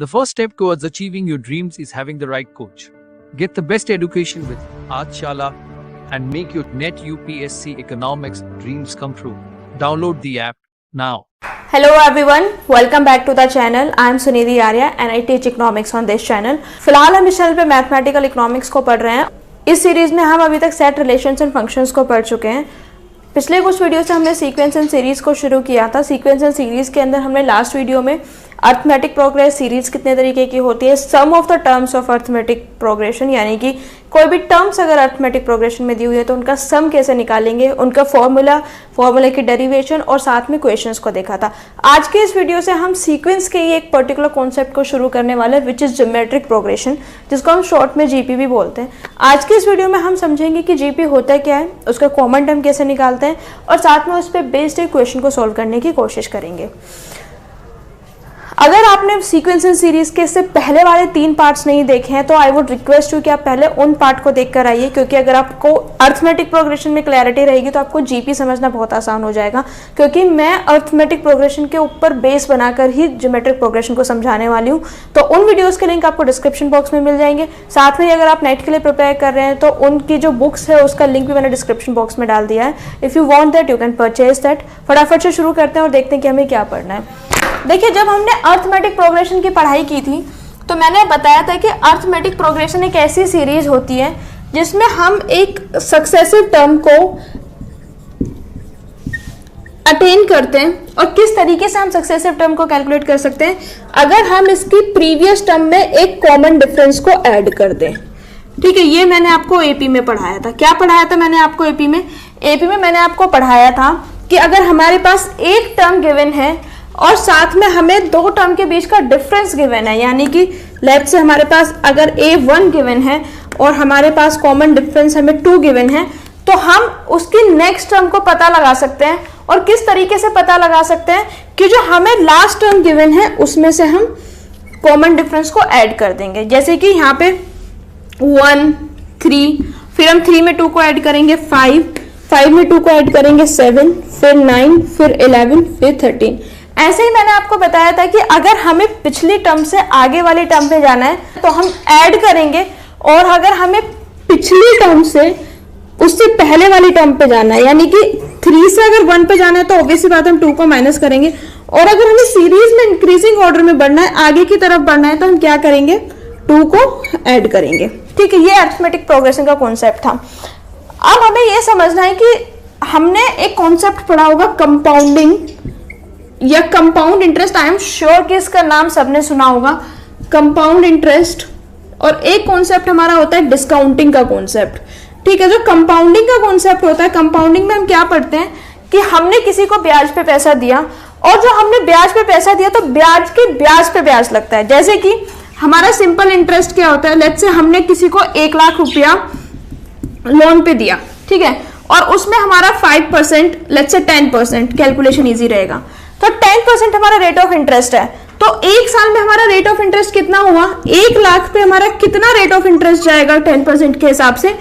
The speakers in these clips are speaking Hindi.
The first step towards achieving your dreams is having the right coach. Get the best education with Aajshala and make your NET UPSC economics dreams come true. Download the app now. Hello everyone, welcome back to the channel. I am Sunidhi Arya and I teach economics on this channel. फिलहाल हम इस चैनल पे मैथमेटिकल इकोनॉमिक्स को पढ़ रहे हैं. इस सीरीज में हम अभी तक सेट रिलेशंस एंड फंक्शंस को पढ़ चुके हैं. पिछले कुछ वीडियो से हमने सीक्वेंस एंड सीरीज को शुरू किया था. सीक्वेंस एंड सीरीज के अंदर हमने लास्ट वीडियो में अर्थमेटिक प्रोग्रेस सीरीज कितने तरीके की होती है, sum of the terms of arithmetic progression, यानी कि कोई भी टर्म्स अगर अर्थमेटिक प्रोग्रेशन में दी हुई है तो उनका सम कैसे निकालेंगे, उनका फॉर्मूला की डेरिवेशन और साथ में क्वेश्चंस को देखा था. आज के इस वीडियो से हम सीक्वेंस के ही एक पर्टिकुलर कॉन्सेप्ट को शुरू करने वाले हैं, विच इज ज्योमेट्रिक प्रोग्रेशन, जिसको हम शॉर्ट में जीपी भी बोलते हैं. आज के इस वीडियो में हम समझेंगे कि जीपी होता क्या है, उसका कॉमन टर्म कैसे निकालते हैं और साथ में उस पर बेस्ड एक क्वेश्चन को सॉल्व करने की कोशिश करेंगे. अगर आपने सीक्वेंस एंड सीरीज के इससे पहले वाले 3 पार्ट्स नहीं देखे हैं तो आई वुड रिक्वेस्ट यू कि आप पहले उन पार्ट को देखकर आइए, क्योंकि अगर आपको अर्थमेटिक प्रोग्रेशन में क्लैरिटी रहेगी तो आपको जीपी समझना बहुत आसान हो जाएगा, क्योंकि मैं अर्थमेटिक प्रोग्रेशन के ऊपर बेस बनाकर ही ज्योमेट्रिक प्रोग्रेशन को समझाने वाली हूँ. तो उन वीडियोस के लिंक आपको डिस्क्रिप्शन बॉक्स में मिल जाएंगे. साथ में अगर आप नेट के लिए प्रिपेयर कर रहे हैं तो उनकी जो बुक्स है उसका लिंक भी मैंने डिस्क्रिप्शन बॉक्स में डाल दिया है. If you want that you can purchase that. फटाफट से शुरू करते हैं और देखते हैं कि हमें क्या पढ़ना है. देखिए, जब हमने अर्थमेटिक प्रोग्रेशन की पढ़ाई की थी तो मैंने बताया था कि अर्थमेटिक प्रोग्रेशन एक ऐसी सीरीज होती है जिसमें हम एक सक्सेसिव टर्म को अटेन करते हैं. और किस तरीके से हम सक्सेसिव टर्म को कैलकुलेट कर सकते हैं, अगर हम इसकी प्रीवियस टर्म में एक कॉमन डिफरेंस को ऐड कर दें. ठीक है, ये मैंने आपको एपी में पढ़ाया था. क्या पढ़ाया था मैंने आपको एपी में? एपी में मैंने आपको पढ़ाया था कि अगर हमारे पास एक टर्म गिवन है और साथ में हमें 2 टर्म के बीच का डिफरेंस गिवन है, यानी कि लेफ्ट से हमारे पास अगर a1 गिवन है और हमारे पास कॉमन डिफरेंस हमें 2 गिवन है, तो हम उसकी नेक्स्ट टर्म को पता लगा सकते हैं. और किस तरीके से पता लगा सकते हैं कि जो हमें लास्ट टर्म गिवन है उसमें से हम कॉमन डिफरेंस को ऐड कर देंगे. जैसे कि यहाँ पे 1, 3, फिर हम 3 में 2 को ऐड करेंगे 5 में 2 को ऐड करेंगे 7, फिर 9, फिर 11, फिर 13. ऐसे ही मैंने आपको बताया था कि अगर हमें पिछली टर्म से आगे वाली टर्म पे जाना है तो हम ऐड करेंगे, और अगर हमें पिछली टर्म से उससे पहले वाली टर्म पे जाना है, यानी कि 3 से अगर 1 पे जाना है तो ऑब्वियस बात हम 2 को माइनस करेंगे. और अगर हमें सीरीज में इंक्रीजिंग ऑर्डर में बढ़ना है, आगे की तरफ बढ़ना है, तो हम क्या करेंगे, 2 को ऐड करेंगे. ठीक है, ये अर्थमेटिक प्रोग्रेशन का कॉन्सेप्ट था. अब हमें यह समझना है कि हमने एक कॉन्सेप्ट पढ़ा होगा कंपाउंडिंग या compound interest. I am sure कि इसका नाम सबने सुना होगा, कंपाउंड इंटरेस्ट. और एक कॉन्सेप्ट हमारा होता है डिस्काउंटिंग का कॉन्सेप्ट. ठीक है, जो कंपाउंडिंग का कॉन्सेप्ट होता है, कंपाउंडिंग में हम क्या पढ़ते हैं कि हमने किसी को ब्याज पे पैसा दिया, और जो हमने ब्याज पे पैसा दिया तो ब्याज के ब्याज पे ब्याज लगता है. जैसे कि हमारा सिंपल इंटरेस्ट क्या होता है, लेट्स से हमने किसी को 1 लाख रुपया लोन पे दिया. ठीक है, और उसमें हमारा 5%, लेट्स से 10%, कैलकुलेशन ईजी रहेगा, तो 10% हमारा रेट ऑफ इंटरेस्ट है. तो 1 साल में हमारा रेट ऑफ इंटरेस्ट कितना हुआ, 1 लाख पे हमारा कितना रेट ऑफ इंटरेस्ट जाएगा 10% के हिसाब से,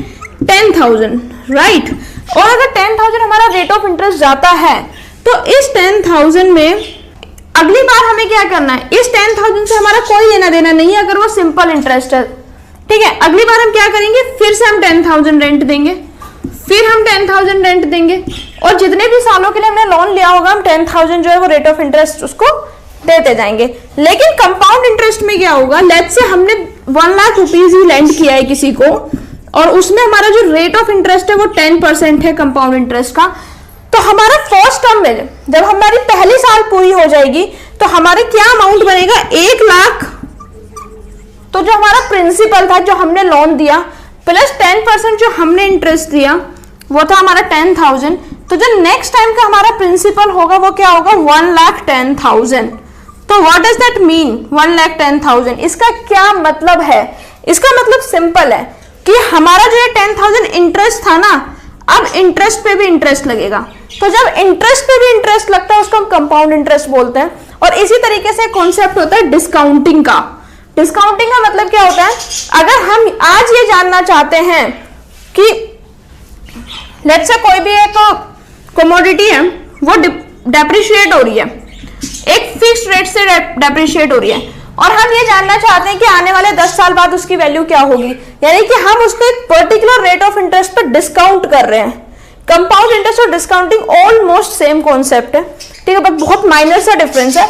10,000, राइट. और अगर 10,000 हमारा रेट ऑफ इंटरेस्ट जाता है तो इस 10,000 में अगली बार हमें क्या करना है, इस 10,000 से हमारा कोई लेना देना नहीं है अगर वो सिंपल इंटरेस्ट है. ठीक है, अगली बार हम क्या करेंगे, फिर से हम 10,000 रेंट देंगे, फिर हम 10,000 रेंट देंगे, और जितने भी सालों के लिए हमने लोन लिया होगा हम 10,000 जो है वो रेट ऑफ इंटरेस्ट उसको देते जाएंगे. लेकिन कंपाउंड इंटरेस्ट में क्या होगा, लेट्स से हमने 1 लाख रुपीज ही लेंड किया है किसी को, और उसमें हमारा जो रेट ऑफ इंटरेस्ट है वो 10% है कंपाउंड इंटरेस्ट का. तो हमारा फर्स्ट टर्म में जब हमारी पहली साल पूरी हो जाएगी तो हमारे क्या अमाउंट बनेगा, 1 लाख. तो जो हमारा प्रिंसिपल था, जो हमने लोन दिया, प्लस 10% जो हमने इंटरेस्ट दिया, वो था हमारा 10,000. तो जो नेक्स्ट टाइम का हमारा प्रिंसिपल होगा वो क्या होगा, 1,10,000. तो व्हाट डज दैट मीन, 1,10,000? इसका क्या मतलब है? इसका मतलब सिंपल है कि हमारा जो 10,000 इंटरेस्ट था ना, अब इंटरेस्ट पे भी इंटरेस्ट लगेगा. तो जब इंटरेस्ट पे भी इंटरेस्ट लगता है उसको हम कंपाउंड इंटरेस्ट बोलते हैं. और इसी तरीके से कॉन्सेप्ट होता है डिस्काउंटिंग का. डिस्काउंटिंग का मतलब क्या होता है, अगर हम आज ये जानना चाहते हैं कि लेट्स से कोई भी एक कमोडिटी है वो डेप्रिशिएट हो रही है, एक फिक्स्ड रेट से डेप्रिशिएट हो रही है, और हम ये जानना चाहते हैं कि आने वाले 10 साल बाद उसकी वैल्यू क्या होगी, यानी कि हम उसको एक पर्टिकुलर रेट ऑफ इंटरेस्ट पर डिस्काउंट कर रहे हैं। कंपाउंड इंटरेस्ट और डिस्काउंटिंग ऑलमोस्ट सेम कॉन्सेप्ट है, ठीक है, बट बहुत माइनर सा डिफरेंस है।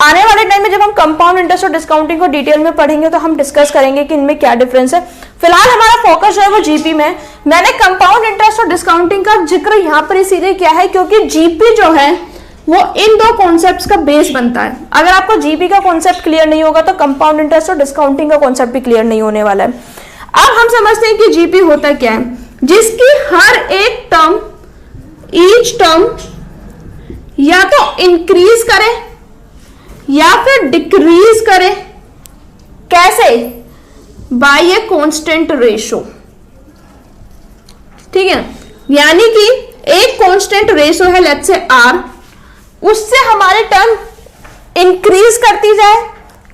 आने वाले टाइम में जब हम कंपाउंड इंटरेस्ट और डिस्काउंटिंग को डिटेल में पढ़ेंगे तो हम डिस्कस करेंगे कि इनमें क्या डिफरेंस है। फिलहाल हमारा फोकस जो है वो जीपी में। मैंने कंपाउंड इंटरेस्ट और डिस्काउंटिंग का जिक्र यहाँ पर इसीलिए किया है क्योंकि जीपी जो है वो इन दो कॉन्सेप्ट्स का बेस बनता है। अगर आपको जीपी का कॉन्सेप्ट क्लियर नहीं होगा तो कंपाउंड इंटरेस्ट और डिस्काउंटिंग का कॉन्सेप्ट भी क्लियर नहीं होने वाला है। अब हम समझते हैं कि जीपी होता क्या है, जिसकी हर एक टर्म, ईच टर्म या तो इंक्रीज करे या फिर डिक्रीज करे। कैसे? बाय ए कांस्टेंट रेशो, ठीक है, यानी कि एक कांस्टेंट रेशो है लेट्स से आर, उससे हमारे टर्म इंक्रीज करती जाए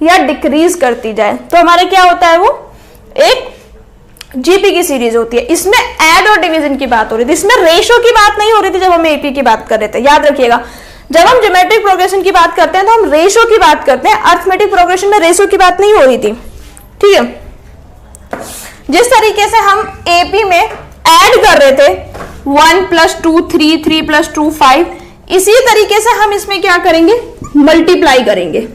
या डिक्रीज करती जाए तो हमारे क्या होता है, वो एक जीपी की सीरीज होती है। इसमें ऐड और डिवीजन की बात हो रही थी, इसमें रेशो की बात नहीं हो रही थी जब हम एपी की बात कर रहे थे। याद रखिएगा, जब हम ज्योमेट्रिक प्रोग्रेशन की बात करते हैं तो हम रेशो की बात करते हैं, अरिथमेटिक प्रोग्रेशन में रेशो की बात नहीं हो रही थी, ठीक है। जिस तरीके से हम एपी में ऐड कर रहे थे 1 + 2 3, 3 + 2 5, इसी तरीके से हम इसमें क्या करेंगे, मल्टीप्लाई करेंगे।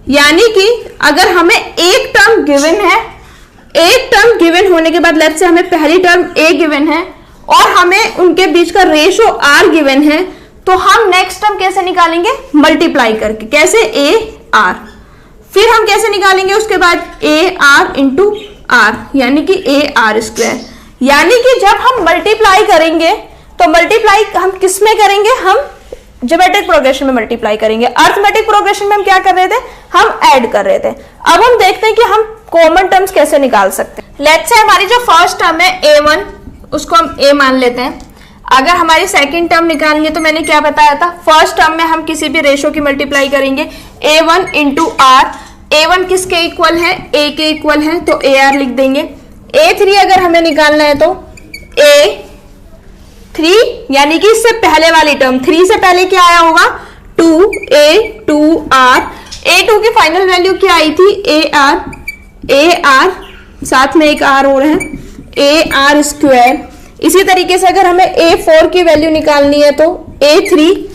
यानी कि अगर हमें एक टर्म गिवन है, एक टर्म गिवन होने के बाद लेट्स से हमें पहली टर्म ए गिवन है और हमें उनके बीच का रेशो आर गिवन है, तो हम नेक्स्ट टर्म कैसे निकालेंगे, मल्टीप्लाई करके। कैसे? A R. फिर हम कैसे निकालेंगे उसके बाद, ए आर इंटू आर, यानी कि ए आर स्क्वायर। यानी कि जब हम मल्टीप्लाई करेंगे तो मल्टीप्लाई हम किस में करेंगे, हम ज्योमेट्रिक प्रोग्रेशन में मल्टीप्लाई करेंगे। अरिथमेटिक प्रोग्रेशन में हम क्या कर रहे थे, हम ऐड कर रहे थे। अब हम देखते हैं कि हम कॉमन टर्म्स कैसे निकाल सकते हैं। लेट्स से हमारी जो फर्स्ट टर्म है a1, उसको हम a मान लेते हैं। अगर हमारी सेकंड टर्म निकालनी है तो मैंने क्या बताया था, फर्स्ट टर्म में हम किसी भी रेशो की मल्टीप्लाई करेंगे, a1 इंटू आर। a1 किसके इक्वल है, a के इक्वल है, तो ar लिख देंगे। a3 अगर हमें निकालना है तो a3, यानी कि इससे पहले वाली टर्म, 3 से पहले क्या आया होगा, 2a2r। a2 की फाइनल वैल्यू क्या आई थी, ar, साथ में एक r और है, ar स्क्वायर। इसी तरीके से अगर हमें a4 की वैल्यू निकालनी है तो a3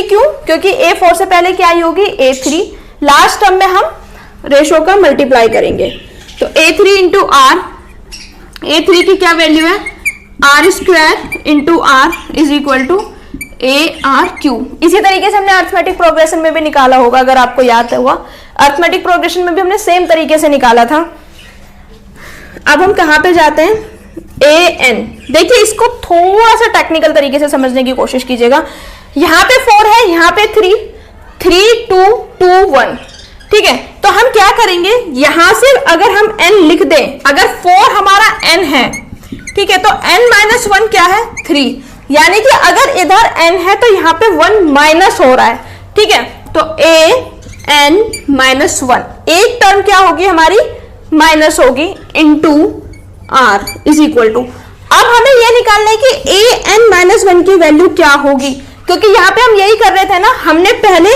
क्यों, क्योंकि a4 से पहले क्या आई होगी, a3। लास्ट टर्म में हम रेशो का मल्टीप्लाई करेंगे तो a3 इंटू आर, a3 की क्या वैल्यू है, R square into R is equal to AR3। इसी तरीके से हमने अरिथमेटिक प्रोग्रेशन में भी निकाला होगा, अगर आपको याद हुआ, अरिथमेटिक प्रोग्रेशन में भी हमने सेम तरीके से निकाला था। अब हम कहां पे जाते हैं, AN। देखिए इसको थोड़ा सा टेक्निकल तरीके से समझने की कोशिश कीजिएगा। यहाँ पे 4 है, यहाँ पे 3, 3 2 2 1, ठीक है। तो हम क्या करेंगे, यहां से अगर हम n लिख दें, अगर 4 हमारा n है, ठीक है, तो n-1 क्या है, 3, यानी कि अगर इधर n है तो यहाँ पे 1 माइनस हो रहा है, ठीक है। तो an-1, एक टर्म क्या होगी हमारी, माइनस होगी, into r is equal to. अब हमें यह निकालना है कि an-1 की वैल्यू क्या होगी, क्योंकि यहाँ पे हम यही कर रहे थे ना, हमने पहले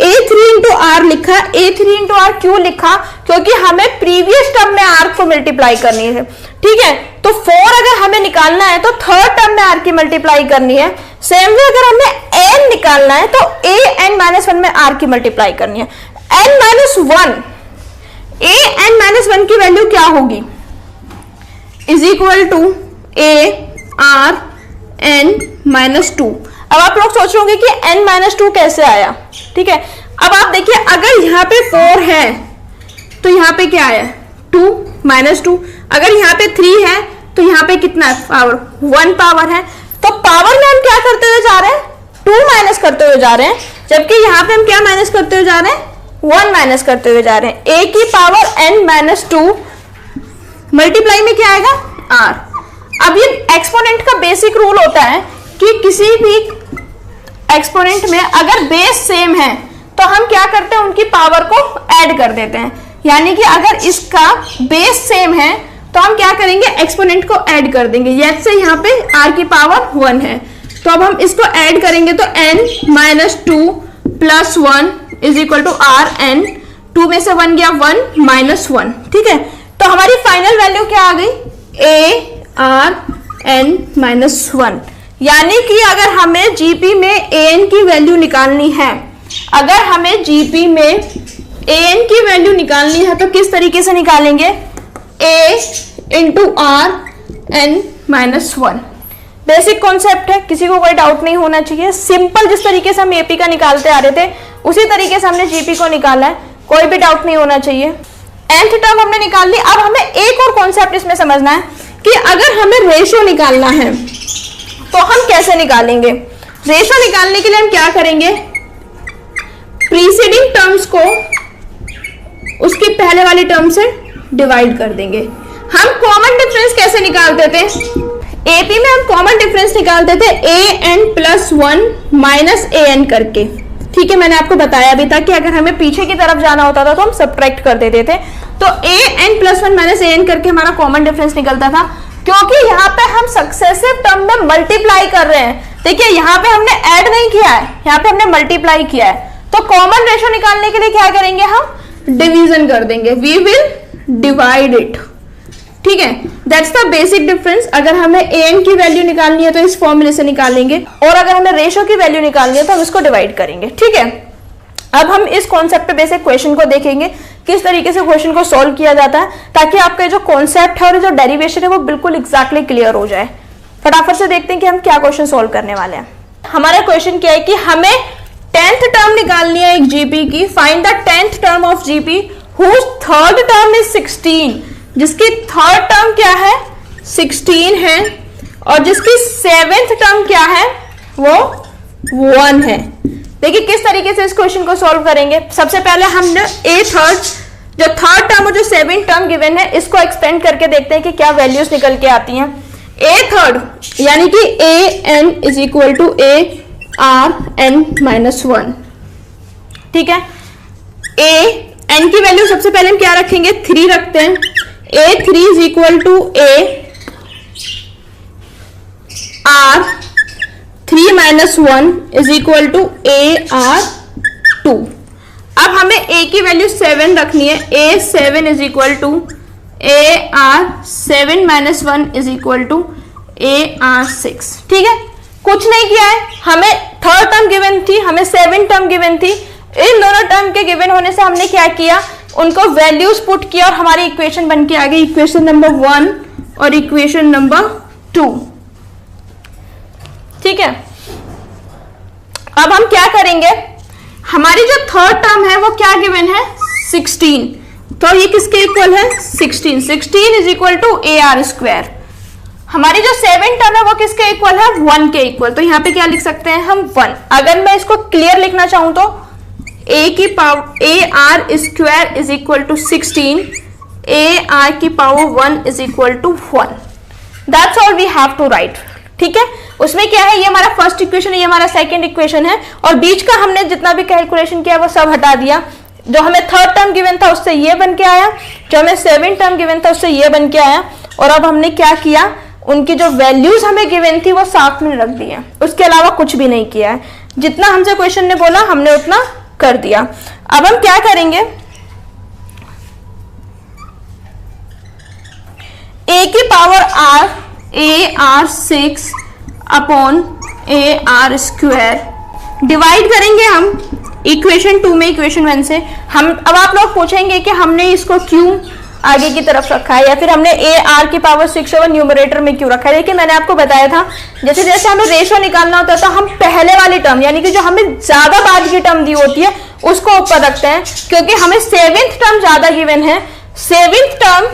a3 इंटू आर लिखा। a3 इंटू आर क्यों लिखा, क्योंकि हमें प्रीवियस टर्म में r को मल्टीप्लाई करनी है, ठीक है। तो 4 अगर हमें निकालना है तो थर्ड टर्म में r की मल्टीप्लाई करनी है। सेम वे अगर हमें n निकालना है तो an-1 में r की मल्टीप्लाई करनी है। an-1 की वैल्यू क्या होगी, इज इक्वल टू AR-n-2। अब आप लोग सोच रहे होंगे कि n-2 कैसे आया, ठीक है। अब आप देखिए, अगर यहाँ पे 4 है तो यहाँ पे क्या आया, 2 -2। अगर यहाँ पे 3 है तो यहाँ पे कितना है, पावर 1 पावर है। तो पावर में हम क्या करते हुए जा रहे हैं, 2 माइनस करते हुए जा रहे हैं, जबकि यहाँ पे हम क्या माइनस करते हुए जा रहे हैं, 1 माइनस करते हुए जा रहे हैं। a की पावर n-2 मल्टीप्लाई में क्या आएगा, r। अब ये एक्सपोनेंट का बेसिक रूल होता है कि किसी भी एक्सपोनेंट में अगर बेस सेम है तो हम क्या करते हैं, उनकी पावर को ऐड कर देते हैं। यानी कि अगर इसका बेस सेम है तो हम क्या करेंगे, एक्सपोनेंट को ऐड कर देंगे। जैसे यहाँ पे r की पावर 1 है, तो अब हम इसको ऐड करेंगे तो n-2 + 1 is equal to r n 2 में से 1 गया 1 माइनस 1, ठीक है। तो हमारी फाइनल वैल्यू क्या आ गई, ए आर एन माइनस 1। यानी कि अगर हमें जीपी में ए एन की वैल्यू निकालनी है, अगर हमें जीपी में ए एन की वैल्यू निकालनी है तो किस तरीके से निकालेंगे, A into R N minus 1। Basic concept है, किसी को कोई डाउट नहीं होना चाहिए। सिंपल जिस तरीके से हम एपी का निकालते आ रहे थे उसी तरीके से हमने जीपी को निकाला है, कोई भी डाउट नहीं होना चाहिए। nth टर्म हमने निकाल ली। अब हमें एक और कॉन्सेप्ट इसमें समझना है कि अगर हमें रेशियो निकालना है तो हम कैसे निकालेंगे। रेशियो निकालने के लिए हम क्या करेंगे, प्रीसीडिंग टर्म्स को उसके पहले वाली टर्म से डिवाइड कर देंगे। हम कॉमन डिफरेंस कैसे निकालते थे, एपी में हम कॉमन डिफरेंस निकालते थे A N plus 1 minus A N करके, ठीक है। मैंने आपको बताया भी था कि अगर हमें पीछे की तरफ जाना होता था तो हम सब्ट्रैक्ट कर देते थे, तो A N plus 1 minus A N करके हमारा कॉमन डिफरेंस निकलता था। क्योंकि यहाँ पे हम सक्सेसिव टर्म में मल्टीप्लाई कर रहे हैं, देखिए यहाँ पे हमने ऐड नहीं किया है, यहाँ पे हमने मल्टीप्लाई किया है। तो कॉमन रेशियो निकालने के लिए क्या करेंगे, हम डिवीजन कर देंगे, वी विल डिवाइड इट, ठीक है। That's the basic difference. अगर हमें ए एन की वैल्यू निकालनी है तो इस फॉर्मूले से निकालेंगे, और अगर हमें रेशियो की वैल्यू निकालनी है तो हम इसको डिवाइड करेंगे, ठीक है। अब हम इस कॉन्सेप्ट पे बेसिक क्वेश्चन को देखेंगे, किस तरीके से क्वेश्चन को सॉल्व किया जाता है, ताकि आपका जो कॉन्सेप्ट है और जो डेरिवेशन है वो बिल्कुल एग्जैक्टली क्लियर हो जाए। फटाफट से देखते हैं कि हम क्या क्वेश्चन सॉल्व करने वाले हैं। हमारा क्वेश्चन क्या है कि हमें 10th टर्म निकालनी है एक जीपी की। Find the 10th term of GP whose third term is 16, जिसकी थर्ड टर्म क्या है 16 है, और जिसकी 7th टर्म क्या है वो 1 है। देखिए किस तरीके से इस क्वेश्चन को सॉल्व करेंगे। सबसे पहले हमने ए थर्ड, जो थर्ड टर्म और जो 7th टर्म गिवन है, इसको एक्सपेंड करके देखते हैं कि क्या वैल्यूज निकल के आती हैं। ए थर्ड यानी कि A N is equal to A R N minus 1, ठीक है। ए एन की वैल्यू सबसे पहले हम क्या रखेंगे, 3 रखते हैं। A 3 is equal to A R 3 minus 1 is equal to A R 2। अब हमें ए की वैल्यू 7 रखनी है। A 7 is equal to A R 7 minus 1 is equal to A R 6, ठीक है। कुछ नहीं किया है, हमें थर्ड टर्म गिवन थी, हमें 7th टर्म गिवन थी। इन दोनों टर्म के गिवन होने से हमने क्या किया, उनको वैल्यूज पुट किया और हमारी इक्वेशन बन के आ गई, इक्वेशन नंबर 1 और इक्वेशन नंबर 2, ठीक है। अब हम क्या करेंगे, हमारी जो थर्ड टर्म है वो क्या गिवन है 16, तो ये किसके इक्वल है 16 is equal to A R square. हमारी जो 7th टर्म है वो किसके इक्वल है 1 के इक्वल, तो यहाँ पे क्या लिख सकते हैं हम 1। अगर मैं इसको क्लियर लिखना चाहूं तो a की power A R square is equal to 16, A R की power 1 is equal to 1। That's all we have to write, ठीक है। उसमें क्या है, ये हमारा फर्स्ट इक्वेशन है, ये हमारा सेकंड इक्वेशन है, और बीच का हमने जितना भी कैलकुलेशन किया वो सब हटा दिया। जो हमें थर्ड टर्म गिवन था उससे ये बन के आया, जो हमें 7th टर्म गिवन था उससे ये बन के आया, और अब हमने क्या किया, उनकी जो वैल्यूज हमें गिवन थी वो साथ में रख दी है, उसके अलावा कुछ भी नहीं किया है। जितना हमसे क्वेश्चन ने बोला हमने उतना कर दिया। अब हम क्या करेंगे, a की power r A R 6 upon A R square divide करेंगे हम इक्वेशन 2 में इक्वेशन 1 से। हम अब आप लोग पूछेंगे कि हमने इसको क्यों आगे की तरफ रखा है, या फिर हमने ए आर की पावर 6 और न्यूमरेटर में क्यों रखा है। देखिए मैंने आपको बताया था, जैसे जैसे हमें रेशियो निकालना होता है तो हम पहले वाली टर्म यानी कि जो हमें ज्यादा बाद की टर्म दी होती है उसको ऊपर रखते हैं, क्योंकि हमें 7th टर्म ज्यादा गिवन है। 7th टर्म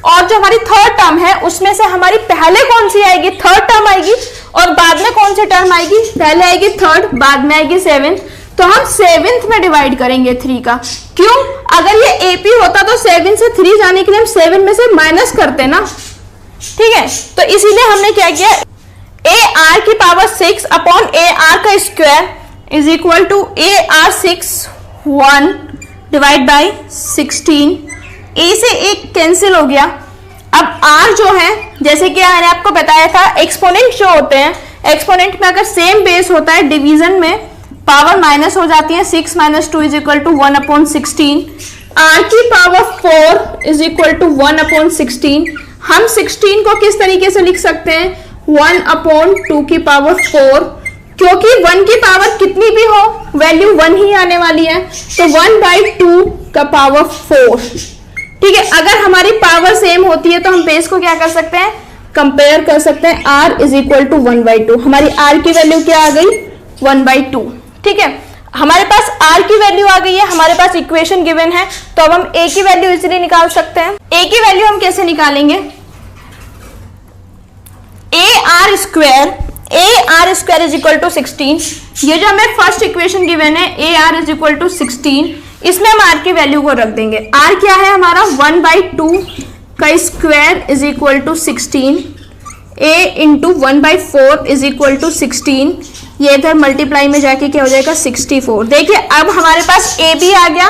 और जो हमारी थर्ड टर्म है उसमें से हमारी पहले कौन सी आएगी, थर्ड टर्म आएगी, और बाद में कौन सी टर्म आएगी, पहले आएगी थर्ड, बाद में आएगी 7th। तो हम 7th में डिवाइड करेंगे 3 का। क्यों, अगर ये एपी होता तो 7 से 3 जाने के लिए हम 7 में से माइनस करते ना, ठीक है। तो इसीलिए हमने क्या किया, ए आर की पावर 6 अपॉन ए आर का square is equal to A R 6 1 divide by 16। A से एक कैंसिल हो गया। अब आर जो है, जैसे कि मैंने आपको बताया था, एक्सपोनेंट जो होते हैं, एक्सपोनेंट में अगर सेम बेस होता है डिवीजन में पावर माइनस हो जाती है। 6 - 2 is equal to 1 upon 16। r की पावर 4 इज इक्वल टू 1/16। हम 16 को किस तरीके से लिख सकते हैं, 1/2 की पावर 4, क्योंकि 1 की पावर कितनी भी हो वैल्यू 1 ही आने वाली है, तो 1/2 का पावर 4। ठीक है, अगर हमारी पावर सेम होती है तो हम बेस को क्या कर सकते हैं, कंपेयर कर सकते हैं। r इज इक्वल टू 1/2, हमारी r की वैल्यू क्या आ गई, 1/2। ठीक है, हमारे पास r की वैल्यू आ गई है, हमारे पास इक्वेशन गिवन है, तो अब हम a की वैल्यू इजीली निकाल सकते हैं। a की वैल्यू हम कैसे निकालेंगे, ar square is equal to 16। ये जो हमें फर्स्ट इक्वेशन गिवन है ar इज इक्वल टू 16, इसमें हम r की वैल्यू को रख देंगे। r क्या है हमारा, 1/2 का square is equal to 16, a into 1/4 is equal to 16, ये इधर मल्टीप्लाई में जाके क्या हो जाएगा, 64। देखिए अब हमारे पास a भी आ गया,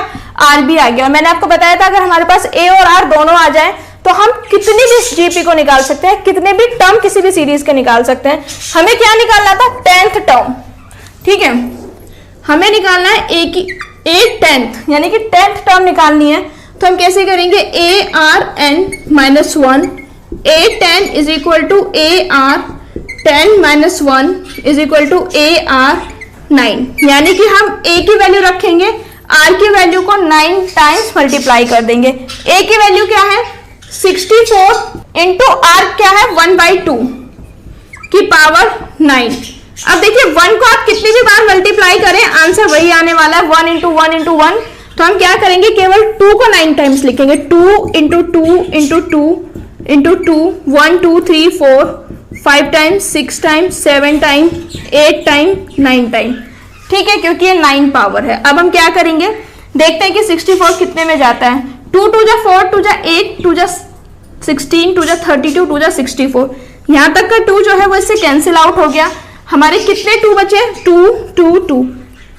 r भी आ गया। मैंने आपको बताया था अगर हमारे पास a और r दोनों आ जाए तो हम कितनी भी जीपी को निकाल सकते हैं, कितने भी टर्म किसी भी सीरीज के निकाल सकते हैं। हमें क्या निकालना था, 10th टर्म। ठीक है, हमें निकालना है a 10th, यानी कि 10th टर्म निकालनी है। तो हम कैसे करेंगे, arn-1, a10 is equal to ar10-1 is equal to ar9, यानी कि हम a की वैल्यू रखेंगे, r की वैल्यू को 9 टाइम्स मल्टीप्लाई कर देंगे। a की वैल्यू क्या है, 64 इंटू r क्या है, 1/2 की पावर 9। अब देखिए 1 को आप कितनी भी बार मल्टीप्लाई करें आंसर वही आने वाला है, 1 इंटू 1 इंटू 1। तो हम क्या करेंगे, केवल 2 को 9 टाइम्स लिखेंगे, 2 into 2 into 2 into 2, 1 2 3 4 5 times, 6 times, 7 time, 8 time, 9 time. ठीक है, क्योंकि ये 9 पावर है। अब हम क्या करेंगे, देखते हैं कि 64 कितने में जाता है। 2 2 जा 4, 2 जा 8, 2 जा 16, 2 जा 32, 2 जा 64। यहाँ तक का 2 जो है वो इससे कैंसिल आउट हो गया। हमारे कितने 2 बचे, 2 2 2,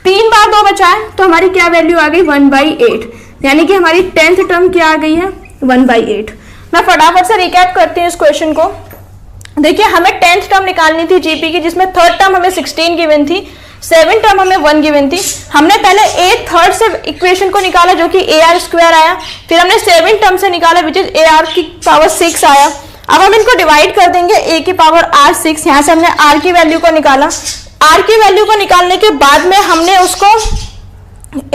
3 बार 2 बचा है, तो हमारी क्या वैल्यू आ गई, 1/8, यानी कि हमारी 10th टर्म क्या आ गई है, 1/8। मैं फटाफट से रिकैप करती हूँ इस क्वेश्चन को। देखिए हमें 10th टर्म निकालनी थी जीपी की, जिसमें 3rd टर्म हमें 16 गिवन थी, 7th टर्म हमें 1 गिवन थी। हमने पहले a 3rd से इक्वेशन को निकाला जो कि ar स्क्वायर आया, फिर हमने 7th टर्म से निकाला विच इज ar की पावर 6 आया। अब हम इनको डिवाइड कर देंगे, a की पावर r6, यहाँ से हमने r की वैल्यू को निकाला। r की वैल्यू को निकालने के बाद में हमने उसको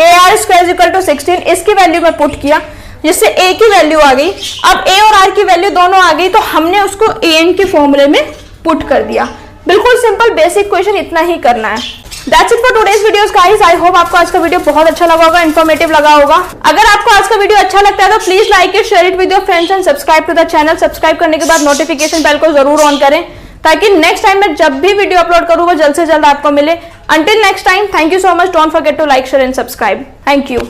ar स्क्वायर इक्वल टू 16 इसकी वैल्यू में पुट किया, जिससे a की वैल्यू आ गई। अब a और r की वैल्यू दोनों आ गई, तो हमने उसको an के फॉर्मूले में पुट कर दिया। बिल्कुल सिंपल बेसिक क्वेश्चन इतना ही करना है। That's it for today's videos guys. I hope आपको आज का वीडियो बहुत अच्छा लगा होगा, इन्फॉर्मेटिव लगा होगा। अगर आपको आज का वीडियो अच्छा लगता है तो please like it, share it with your friends and subscribe to the channel. Subscribe करने के बाद नोटिफिकेशन बेल को जरूर ऑन करें, ताकि नेक्स्ट टाइम मैं जब भी वीडियो अपलोड करूँ वो जल्द से जल्द आपको मिले। Until next time, thank you so much. Don't forget to like, share and subscribe. Thank you.